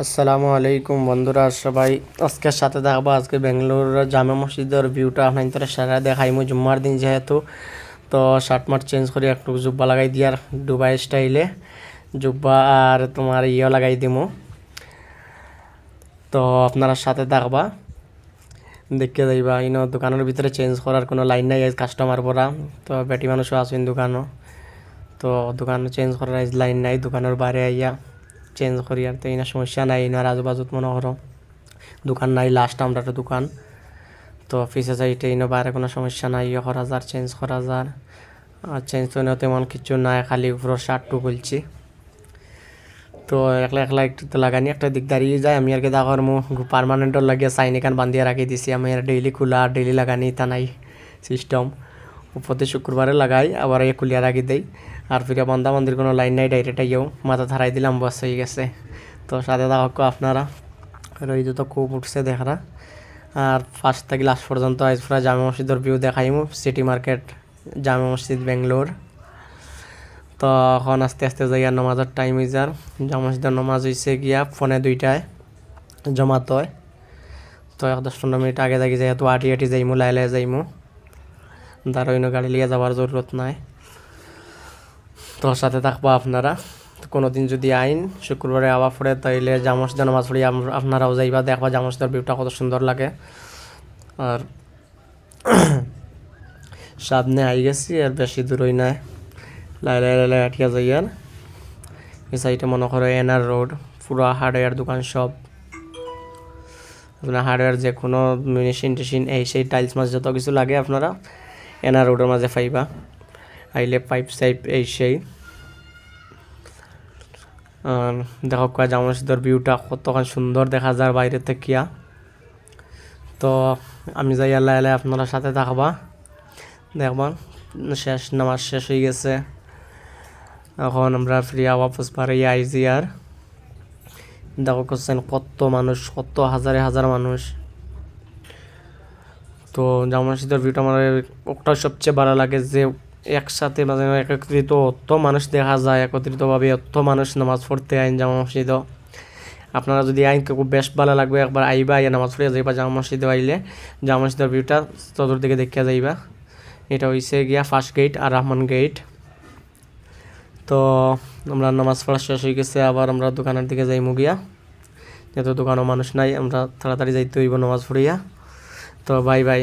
আসসালামু আলাইকুম বন্ধুরা সবাই আজকের সাথে থাকবো আজকে বেঙ্গালুর জামে মসজিদের ভিউটা আপনার সারা দেখাইমু জুম্মার দিন যেহেতু তো শার্ট মার্ট চেঞ্জ করে একটু জুব্বা লাগাই দিয়ার দুবাই স্টাইলে জুব্বা আর তোমার ইয়েও লাগাই দিমু। তো আপনারা সাথে থাকবা দেখতে যাইবা ইনো দোকানের ভিতরে চেঞ্জ করার কোনো লাইন নাই কাস্টমার পরা তো বেটি মানুষও আছেন দোকানও তো দোকান চেঞ্জ করার লাইন নাই দোকানের বাইরে আইয়া চেঞ্জ করি আর তো ইনা সমস্যা নাই ইনার আজুবাজুত মনে করো দোকান নাই লাস্ট আমরা একটা দোকান তো অফিসে যাইতে ইনো বাইরে কোনো সমস্যা নাই ইয়ে করা যার চেঞ্জ করা যার আর চেঞ্জ তো তেমন কিছু নাই খালি উপর শার্টটু খুলছি তো একলা একলা একটু তো লাগানি একটা দিক দাঁড়িয়ে যায় আমি আর কি দেখর মু পারমানেন্টর লাগিয়ে সাইন এখান বান্ধিয়ে রাখি দিছি আমি আর ডেইলি খোলা আর ডেইলি লাগানি তা নাই সিস্টেম উপরে শুক্রবারে লাগাই আবার এই খুলিয়া রাখি দেই আর ফিরে বান্ধা মন্দির কোনো লাইন নাই ডাইরেক্ট আইয়াও মাথা ধারাই দিলাম বস হয়ে গেছে। তো সাথে থাকো আপনারা রই তো খুব উঠছে দেখা আর ফার্স্ট থেকে লাস্ট পর্যন্ত আজ পুরা জামে মসজিদের ভিউ দেখাইমু সিটি মার্কেট জামে মসজিদ বেঙ্গলোর। তো এখন আস্তে আস্তে যাইয়া নমাজের টাইম হয়ে যার জামে মসজিদের নমাজ হয়েছে গিয়া ফোনে 2টায় জমাত হয় তো 10-15 মিনিট আগে থাকি যাই তো আটি আটি যাইমু লাই যাইমু দাঁড়াইনো গাড়ি লিয়ে যাওয়ার জরুরত নাই। তো সাথে থাকবো আপনারা কোনো দিন যদি আইন শুক্রবারে আবার পড়ে তাইলে জামে মসজিদে নামাজ পড়ি আপনারাও যাইবা দেখবা জামে মসজিদের ভিউটা কত সুন্দর লাগে। আর সামনে আই গেছি আর বেশি দূরই নাই লাই আটিয়া যাই আর এই সাইডে মনে করো এনআর রোড পুরো হার্ডওয়্যার দোকান সব আপনার হার্ডওয়্যার যে কোনো মেশিন টেশিন এই সেই টাইলস মাছ যত কিছু লাগে আপনারা এনআর রোডের মাঝে পাইবা আইলে পাইপ সাইপ এই সেই দেখো জামে মসজিদের ভিউটা কতক্ষণ সুন্দর দেখা যায় বাইরে থেকে। তো আমি যাই আল্লাহ আল্লাহ আপনারা সাথে থাকবা দেখবা শেষ নামাজ শেষ হয়ে গেছে এখন আমরা ফ্রি ওয়াপস পারে আইজি আর দেখো করছেন কত মানুষ কত হাজারে হাজার মানুষ। তো জামে মসজিদের ভিউটা আমার ওটা সবচেয়ে ভালো লাগে যে একসাথে মানে একত্রিত অত মানুষ দেখা যায় একত্রিতভাবে অত মানুষ নামাজ পড়তে আইন জামে মসজিদ আপনারা যদি আইন খুব বেশ ভালো লাগবে একবার আইবা আইয়া নামাজ পড়িয়া যাইবা জামে মসজিদে আইলে জামে মসজিদের ভিউটা চতুর্দিকে দেখিয়া যাইবা। এটা হইছে গিয়া ফার্স্ট গেট আর রহমান গেট। তো আমরা নামাজ পড়া শেষ হয়ে গেছে আবার আমরা দোকানের দিকে যাইমু গিয়া যেহেতু দোকানও মানুষ নাই আমরা তাড়াতাড়ি যাইতে হইব নামাজ পড়িয়া। তো বাই বাই।